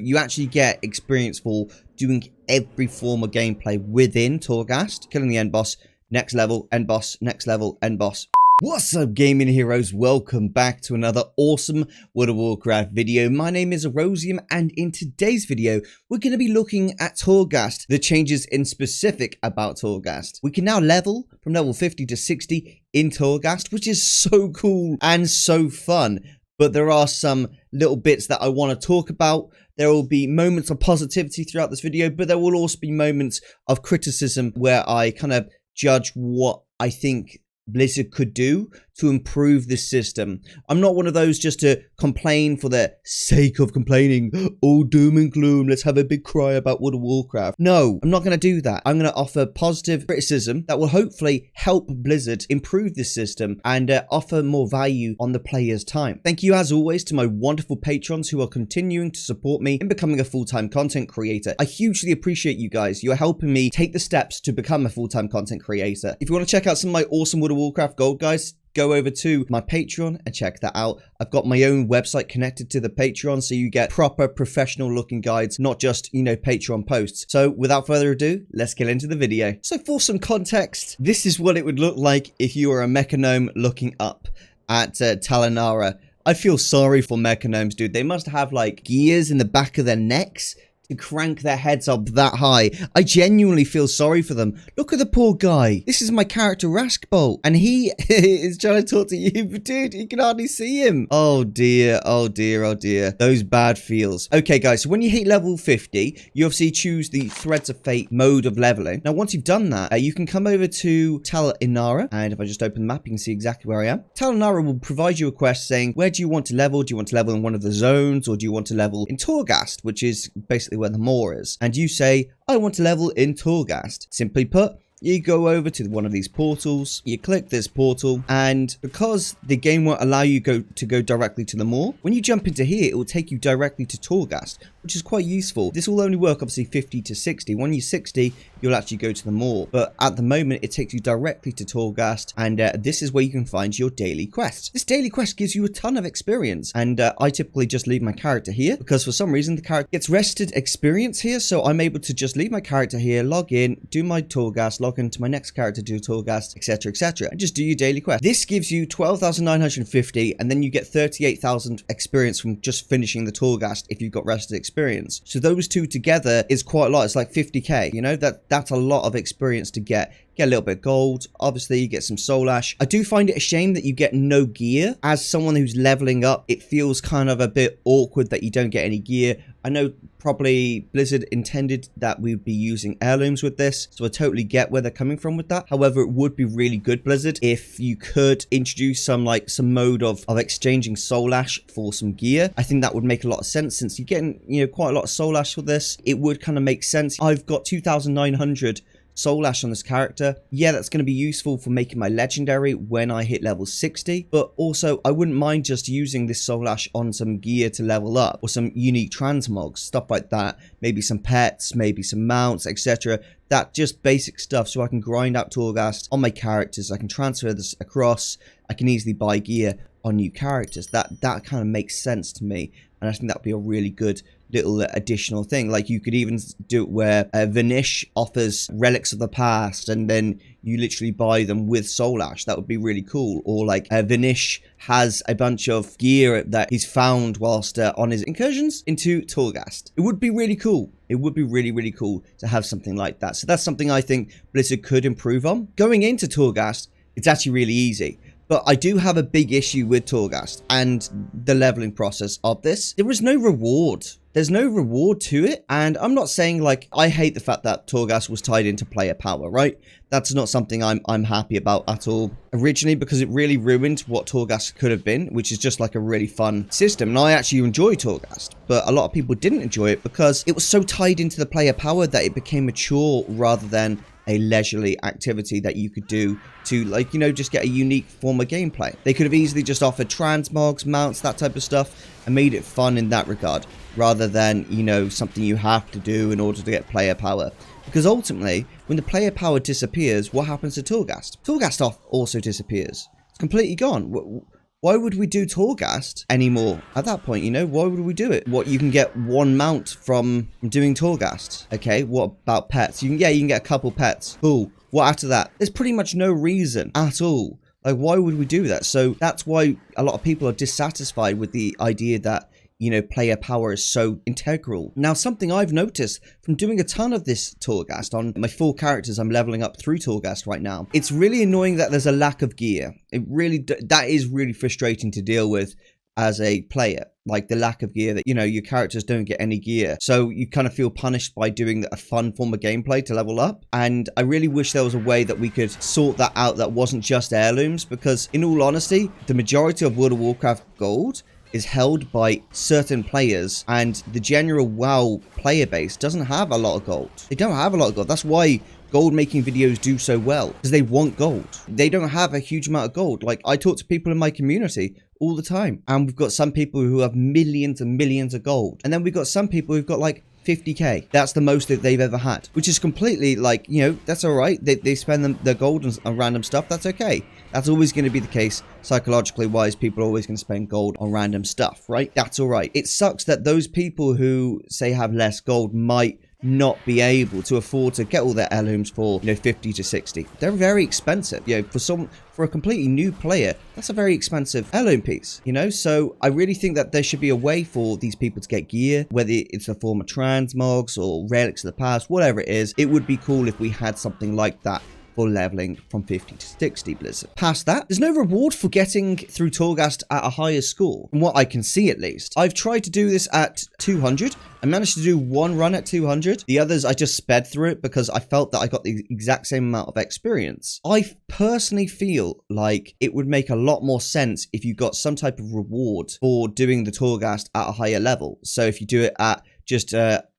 You actually get experience for doing every form of gameplay within Torghast. Killing the end boss, next level, end boss, next level, end boss. What's up, gaming heroes? Welcome back to another awesome World of Warcraft video. My name is Erosium, and in today's video, we're going to be looking at Torghast, the changes in specific about Torghast. We can now level from level 50 to 60 in Torghast, which is so cool and so fun. But there are some little bits that I want to talk about. There will be moments of positivity throughout this video, but there will also be moments of criticism where I kind of judge what I think Blizzard could do to improve this system. I'm not one of those just to complain for the sake of complaining. Oh, doom and gloom, let's have a big cry about World of Warcraft. No, I'm not going to do that. I'm going to offer positive criticism that will hopefully help Blizzard improve this system and offer more value on the player's time. Thank you as always to my wonderful patrons who are continuing to support me in becoming a full-time content creator. I hugely appreciate you guys. You're helping me take the steps to become a full-time content creator. If you want to check out some of my awesome World of Warcraft gold, guys, go over to my Patreon and check that out. I've got my own website connected to the Patreon, so you get proper professional looking guides, not just, Patreon posts. So without further ado, let's get into the video. So for some context, this is what it would look like if you were a mechanome looking up at Talanara. I feel sorry for mechanomes, dude. They must have like gears in the back of their necks to crank their heads up that high. I genuinely feel sorry for them. Look at the poor guy. This is my character Raskbolt, and he is trying to talk to you, but dude, you can hardly see him. Oh dear, oh dear, oh dear. Those bad feels. Okay, guys, so when you hit level 50, you obviously choose the Threads of Fate mode of leveling. Now, once you've done that, you can come over to Talanara, and if I just open the map, you can see exactly where I am. Talanara will provide you a quest saying, where do you want to level? Do you want to level in one of the zones, or do you want to level in Torghast, which is basically where the moor is? And you say, I want to level in Torghast. Simply put, you go over to one of these portals, you click this portal, and because the game won't allow you to go directly to the moor, when you jump into here, it will take you directly to Torghast, which is quite useful. This will only work obviously 50 to 60. When you're 60, you'll actually go to the moor, but at the moment, it takes you directly to Torghast, and this is where you can find your daily quest. This daily quest gives you a ton of experience, and I typically just leave my character here, because for some reason, the character gets rested experience here, so I'm able to just leave my character here, log in, do my Torghast, log into my next character, do Torghast, etc, etc, and just do your daily quest. This gives you 12,950, and then you get 38,000 experience from just finishing the Torghast if you've got rested experience. So those two together is quite a lot. It's like 50k, that's a lot of experience to get a little bit of gold. Obviously, you get some soul ash. I do find it a shame that you get no gear. As someone who's leveling up, it feels kind of a bit awkward that you don't get any gear. I know probably Blizzard intended that we'd be using heirlooms with this, so I totally get where they're coming from with that. However, it would be really good, Blizzard, if you could introduce some mode of exchanging soul ash for some gear. I think that would make a lot of sense, since you're getting, quite a lot of soul ash for this. It would kind of make sense. I've got 2,900 soul ash on this character. Yeah, that's going to be useful for making my legendary when I hit level 60, but also I wouldn't mind just using this soul ash on some gear to level up, or some unique transmogs, stuff like that. Maybe some pets, maybe some mounts, etc. That just basic stuff, so I can grind out Torghast on my characters. I can transfer this across. I can easily buy gear on new characters. That kind of makes sense to me, and I think that would be a really good little additional thing. Like, you could even do it where Vanish offers relics of the past, and then you literally buy them with soul ash. That would be really cool. Or like Vanish has a bunch of gear that he's found whilst on his incursions into Torghast. It would be really cool. It would be really, really cool to have something like that. So that's something I think Blizzard could improve on. Going into Torghast, it's actually really easy. But I do have a big issue with Torghast and the leveling process of this. There is no reward. There's no reward to it. And I'm not saying, like, I hate the fact that Torghast was tied into player power, right? That's not something I'm happy about at all. Originally, because it really ruined what Torghast could have been, which is just like a really fun system. And I actually enjoy Torghast, but a lot of people didn't enjoy it because it was so tied into the player power that it became mature rather than a leisurely activity that you could do to, like, just get a unique form of gameplay. They could have easily just offered transmogs, mounts, that type of stuff, and made it fun in that regard, rather than, something you have to do in order to get player power. Because ultimately, when the player power disappears, what happens to Torghast? Torghast also disappears. It's completely gone. why would we do Torghast anymore at that point? You know, why would we do it? What, you can get one mount from doing Torghast. Okay, what about pets? You can get a couple pets. Cool. What after that? There's pretty much no reason at all. Like, why would we do that? So that's why a lot of people are dissatisfied with the idea that, you know, player power is so integral. Now, something I've noticed from doing a ton of this Torghast on my 4 characters I'm leveling up through Torghast right now, it's really annoying that there's a lack of gear. That is really frustrating to deal with as a player, like the lack of gear, that, you know, your characters don't get any gear. So you kind of feel punished by doing a fun form of gameplay to level up. And I really wish there was a way that we could sort that out that wasn't just heirlooms, because in all honesty, the majority of World of Warcraft gold is held by certain players, and the general WoW player base doesn't have a lot of gold. They don't have a lot of gold. That's why gold making videos do so well, because they want gold. They don't have a huge amount of gold. Like, I talk to people in my community all the time, and we've got some people who have millions and millions of gold, and then we've got some people who've got like 50k. That's the most that they've ever had, which is completely, like, you know, that's all right. They spend their gold on random stuff. That's okay. That's always going to be the case. Psychologically wise, people are always going to spend gold on random stuff, right? That's all right. It sucks that those people who say have less gold might not be able to afford to get all their heirlooms for, you know, 50 to 60. They're very expensive. You know, for a completely new player, that's a very expensive heirloom piece, you know? So I really think that there should be a way for these people to get gear, whether it's a form of transmogs or relics of the past, whatever it is. It would be cool if we had something like that for leveling from 50 to 60, Blizzard. Past that, there's no reward for getting through Torghast at a higher score, from what I can see at least. I've tried to do this at 200. I managed to do one run at 200. The others, I just sped through it because I felt that I got the exact same amount of experience. I personally feel like it would make a lot more sense if you got some type of reward for doing the Torghast at a higher level. So if you do it at just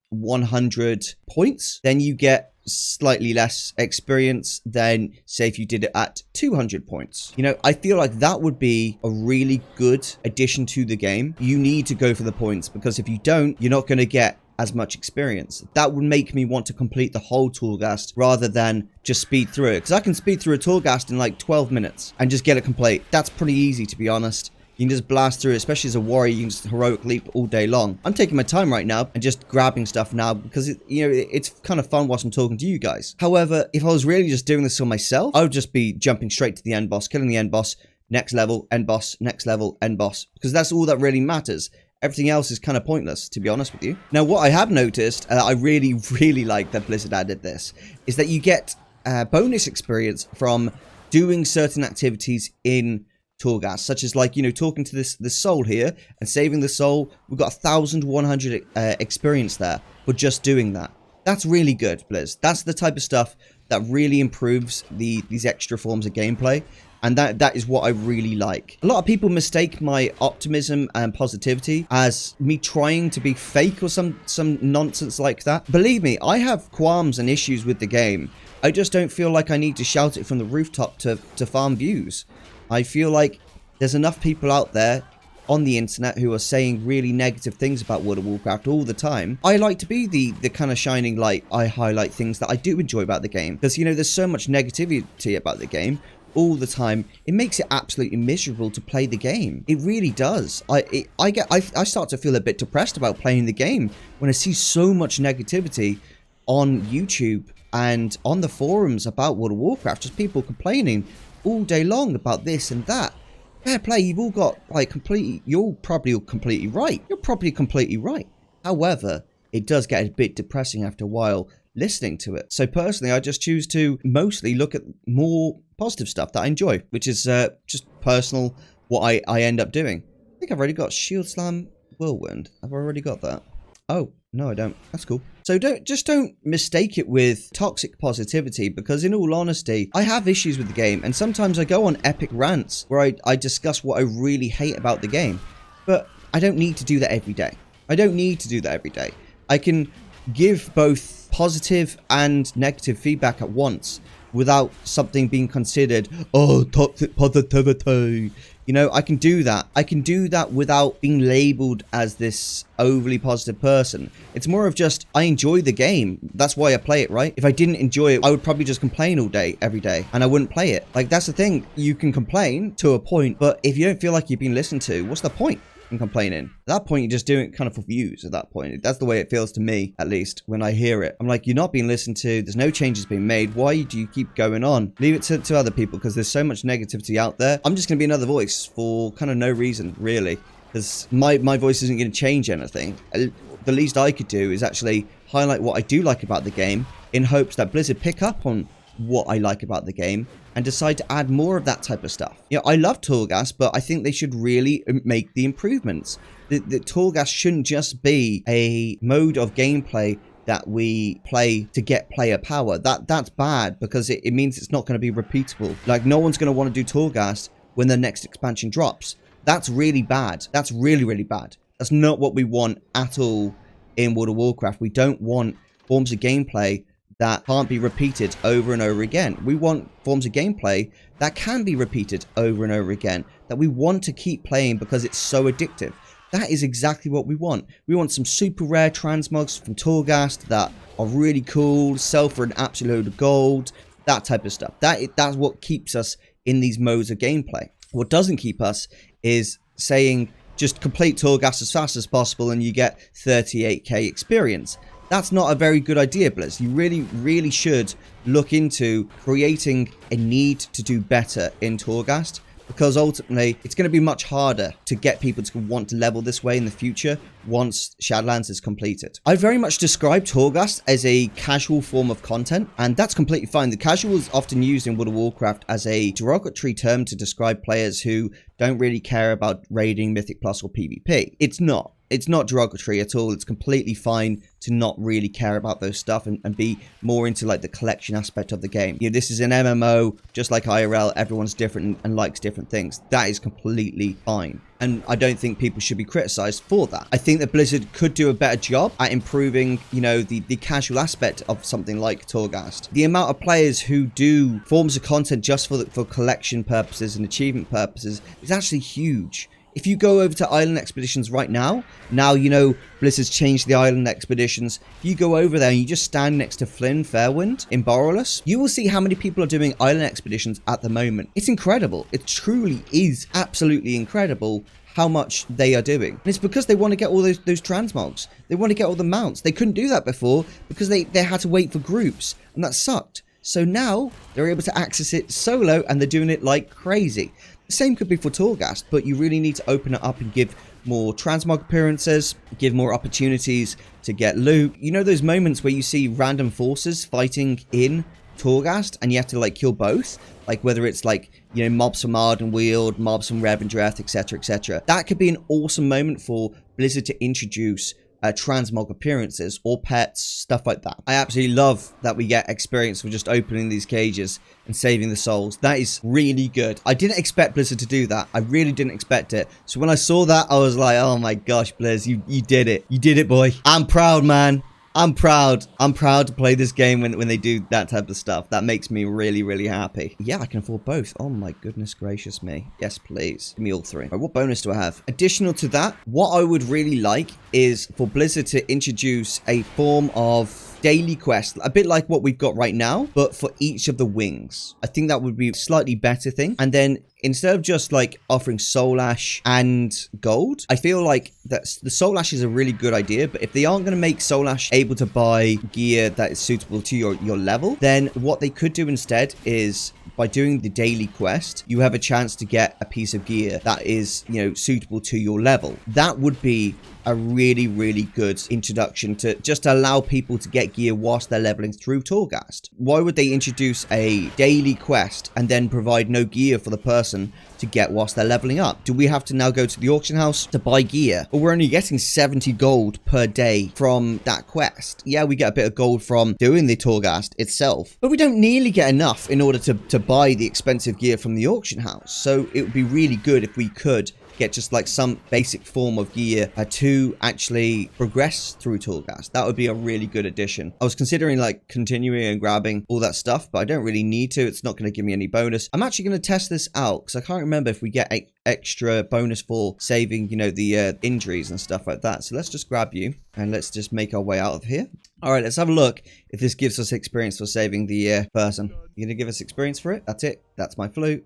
100 points, then you get slightly less experience than, say, if you did it at 200 points. You know, I feel like that would be a really good addition to the game. You need to go for the points, because if you don't, you're not going to get as much experience. That would make me want to complete the whole Torghast rather than just speed through it, because I can speed through a Torghast in like 12 minutes and just get it complete. That's pretty easy, to be honest. You can just blast through it, especially as a warrior. You can just heroic leap all day long. I'm taking my time right now and just grabbing stuff now because, it's kind of fun whilst I'm talking to you guys. However, if I was really just doing this for myself, I would just be jumping straight to the end boss, killing the end boss, next level, end boss, next level, end boss, because that's all that really matters. Everything else is kind of pointless, to be honest with you. Now, what I have noticed, I really, really like that Blizzard added this, is that you get bonus experience from doing certain activities in Torghast, such as, like, you know, talking to this soul here and saving the soul. We've got 1,100 experience there for just doing that. That's really good, Blizz. That's the type of stuff that really improves these extra forms of gameplay, and that is what I really like. A lot of people mistake my optimism and positivity as me trying to be fake or some nonsense like that. Believe me, I have qualms and issues with the game. I just don't feel like I need to shout it from the rooftop to farm views. I feel like there's enough people out there on the internet who are saying really negative things about World of Warcraft all the time. I like to be the kind of shining light. I highlight things that I do enjoy about the game, because, you know, there's so much negativity about the game all the time. It makes it absolutely miserable to play the game. It really does. I start to feel a bit depressed about playing the game when I see so much negativity on YouTube and on the forums about World of Warcraft. Just people complaining all day long about this and that. Fair play, you've all got, like, you're probably completely right. You're probably completely right. However, it does get a bit depressing after a while listening to it. So personally, I just choose to mostly look at more positive stuff that I enjoy, which is just personal, what I end up doing. I think I've already got Shield Slam Whirlwind. I've already got that. Oh, no, I don't. That's cool. So don't mistake it with toxic positivity, because in all honesty, I have issues with the game, and sometimes I go on epic rants where I discuss what I really hate about the game. But I don't need to do that every day. I don't need to do that every day. I can give both positive and negative feedback at once without something being considered, oh, toxic positivity. You know, I can do that. I can do that without being labeled as this overly positive person. It's more of just, I enjoy the game. That's why I play it, right? If I didn't enjoy it, I would probably just complain all day, every day, and I wouldn't play it. Like, that's the thing. You can complain to a point, but if you don't feel like you've been listened to, what's the point in complaining? At that point, you're just doing it kind of for views at that point. That's the way it feels to me, at least, when I hear it. I'm like, you're not being listened to. There's no changes being made. Why do you keep going on? Leave it to other people, because there's so much negativity out there. I'm just going to be another voice for kind of no reason, really, because my voice isn't going to change anything. The least I could do is actually highlight what I do like about the game in hopes that Blizzard pick up on what I like about the game and decide to add more of that type of stuff. You know, I love Torghast, but I think they should really make the improvements. The Torghast shouldn't just be a mode of gameplay that we play to get player power. That's bad, because it means it's not going to be repeatable. Like, no one's going to want to do Torghast when the next expansion drops. That's really bad. That's really, really bad. That's not what we want at all in World of Warcraft. We don't want forms of gameplay that can't be repeated over and over again. We want forms of gameplay that can be repeated over and over again, that we want to keep playing because it's so addictive. That is exactly what we want. We want some super rare transmogs from Torghast that are really cool, sell for an absolute load of gold, that type of stuff. That's what keeps us in these modes of gameplay. What doesn't keep us is saying, just complete Torghast as fast as possible and you get 38k experience. That's not a very good idea, Blizz. You really, really should look into creating a need to do better in Torghast, because ultimately it's going to be much harder to get people to want to level this way in the future once Shadowlands is completed. I very much describe Torghast as a casual form of content, and that's completely fine. The casual is often used in World of Warcraft as a derogatory term to describe players who don't really care about raiding, Mythic Plus, or PvP. It's not. It's not derogatory at all. It's completely fine to not really care about those stuff and be more into like the collection aspect of the game. You know, this is an MMO, just like IRL. Everyone's different and likes different things. That is completely fine. And I don't think people should be criticized for that. I think that Blizzard could do a better job at improving, you know, the casual aspect of something like Torghast. The amount of players who do forms of content just for collection purposes and achievement purposes is actually huge. If you go over to Island Expeditions right now, you know Blizzard's changed the Island Expeditions. If you go over there and you just stand next to Flynn Fairwind in Borrelus, you will see how many people are doing Island Expeditions at the moment. It's incredible. It truly is absolutely incredible how much they are doing. And it's because they want to get all those transmogs. They want to get all the mounts. They couldn't do that before because they had to wait for groups, and that sucked. So now they're able to access it solo, and they're doing it like crazy. The same could be for Torghast, but you really need to open it up and give more transmog appearances, give more opportunities to get loot. You know those moments where you see random forces fighting in Torghast and you have to like kill both? Like whether it's like, you know, mobs from Ardenweald, mobs from Revendreth, etc, etc. That could be an awesome moment for Blizzard to introduce transmog appearances or pets, stuff like that. I absolutely love that we get experience for just opening these cages and saving the souls. That is really good. I didn't expect Blizzard to do that. I really didn't expect it. So when I saw that, I was like, oh my gosh, Blizz, you did it. You did it, boy. I'm proud, man. I'm proud. I'm proud to play this game when they do that type of stuff. That makes me really, really happy. Yeah, I can afford both. Oh my goodness gracious me. Yes, please. Give me all three. Right, what bonus do I have? Additional to that, what I would really like is for Blizzard to introduce a form of daily quest, a bit like what we've got right now, but for each of the wings. I think that would be a slightly better thing. And then instead of just like offering soul ash and gold, I feel like the soul ash is a really good idea, but if they aren't going to make soul ash able to buy gear that is suitable to your level, then what they could do instead is by doing the daily quest, you have a chance to get a piece of gear that is, you know, suitable to your level. That would be a really, really good introduction to just allow people to get gear whilst they're leveling through Torghast. Why would they introduce a daily quest and then provide no gear for the person to get whilst they're leveling up? Do we have to now go to the auction house to buy gear? But we're only getting 70 gold per day from that quest. Yeah, we get a bit of gold from doing the Torghast itself, but we don't nearly get enough in order to buy the expensive gear from the auction house. So it would be really good if we could get just like some basic form of gear to actually progress through Torghast. That would be a really good addition. I was considering like continuing and grabbing all that stuff, but I don't really need to. It's not going to give me any bonus. I'm actually going to test this out because I can't remember if we get extra bonus for saving, you know, the injuries and stuff like that. So let's just grab you and let's just make our way out of here. All right, let's have a look if this gives us experience for saving the person. You're going to give us experience for it? That's it. That's my flute.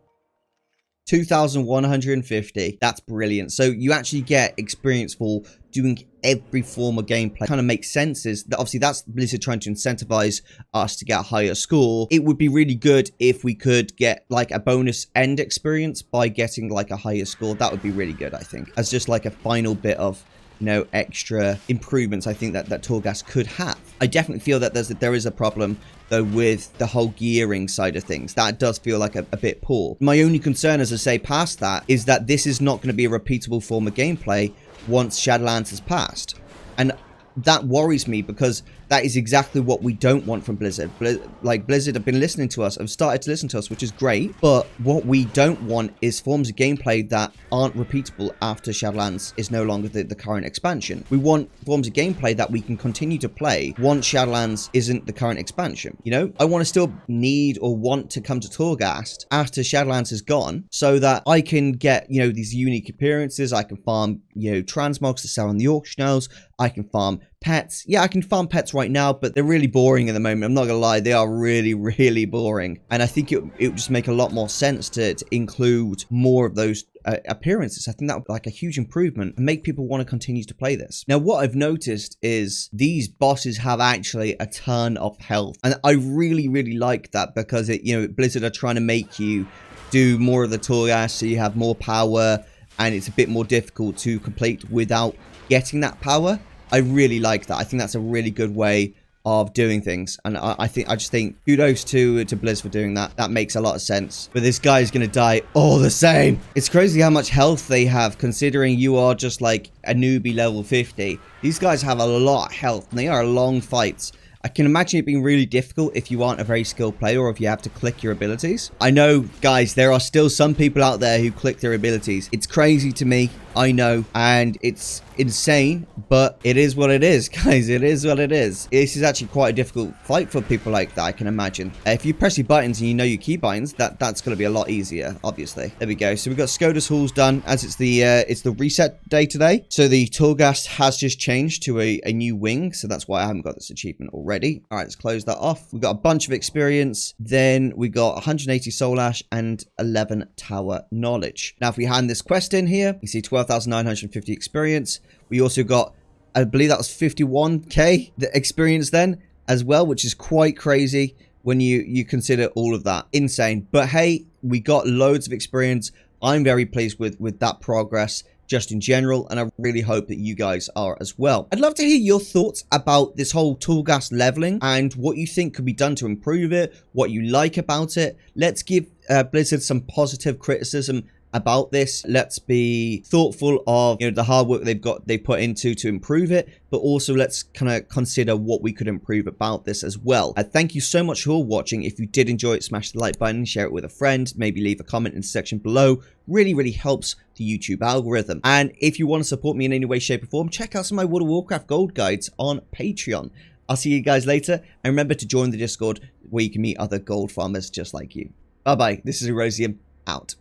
2,150. That's brilliant. So you actually get experience for doing every form of gameplay. Kind of makes sense is that obviously that's Blizzard trying to incentivize us to get a higher score. It would be really good if we could get like a bonus end experience by getting like a higher score. That would be really good, I think, as just like a final bit of, you know, extra improvements I think that Torghast could have. I definitely feel that there is a problem though with the whole gearing side of things. That does feel like a bit poor. My only concern, as I say, past that is that this is not going to be a repeatable form of gameplay once Shadowlands has passed. And that worries me because that is exactly what we don't want from Blizzard. Blizzard have been listening to us, have started to listen to us, which is great. But what we don't want is forms of gameplay that aren't repeatable after Shadowlands is no longer the current expansion. We want forms of gameplay that we can continue to play once Shadowlands isn't the current expansion. You know, I want to still need or want to come to Torghast after Shadowlands is gone so that I can get, you know, these unique appearances. I can farm, you know, transmogs to sell on the auction house. I can farm pets. Yeah, I can farm pets right now, but they're really boring at the moment. I'm not gonna lie, they are really, really boring. And I think it would just make a lot more sense to include more of those appearances. I think that would be like a huge improvement and make people want to continue to play this. Now, what I've noticed is these bosses have actually a ton of health, and I really, really like that because it, you know, Blizzard are trying to make you do more of the Torghast so you have more power, and it's a bit more difficult to complete without getting that power. I really like that. I think that's a really good way of doing things, and I just think kudos to Blizz for doing that. That makes a lot of sense. But this guy is gonna die all the same. It's crazy how much health they have, considering you are just like a newbie level 50. These guys have a lot of health, and they are long fights. I can imagine it being really difficult if you aren't a very skilled player or if you have to click your abilities. I know, guys, there are still some people out there who click their abilities. It's crazy to me, I know, and it's insane, but it is what it is, guys. It is what it is. This is actually quite a difficult fight for people like that, I can imagine. If you press your buttons and you know your key buttons, that's going to be a lot easier, obviously. There we go. So we've got Skoda's Halls done, as it's the reset day today. So the Torghast has just changed to a new wing, so that's why I haven't got this achievement already. All right, let's close that off. We've got a bunch of experience. Then we got 180 soul ash and 11 tower knowledge. Now, if we hand this quest in here, you see 12,950 experience. We also got, I believe that was 51k the experience then as well, which is quite crazy when you consider all of that. Insane. But hey, we got loads of experience. I'm very pleased with that progress just in general, and I really hope that you guys are as well. I'd love to hear your thoughts about this whole Torghast leveling and what you think could be done to improve it, what you like about it. Let's give Blizzard some positive criticism about this. Let's be thoughtful of, you know, the hard work they put into to improve it, but also let's kind of consider what we could improve about this as well. Thank you so much for watching. If you did enjoy it, smash the like button, share it with a friend, maybe leave a comment in the section below. Really helps the YouTube algorithm. And if you want to support me in any way, shape or form, check out some of my World of Warcraft gold guides on Patreon. I'll see you guys later, and remember to join the Discord where you can meet other gold farmers just like you. Bye bye. This is Erosium, out.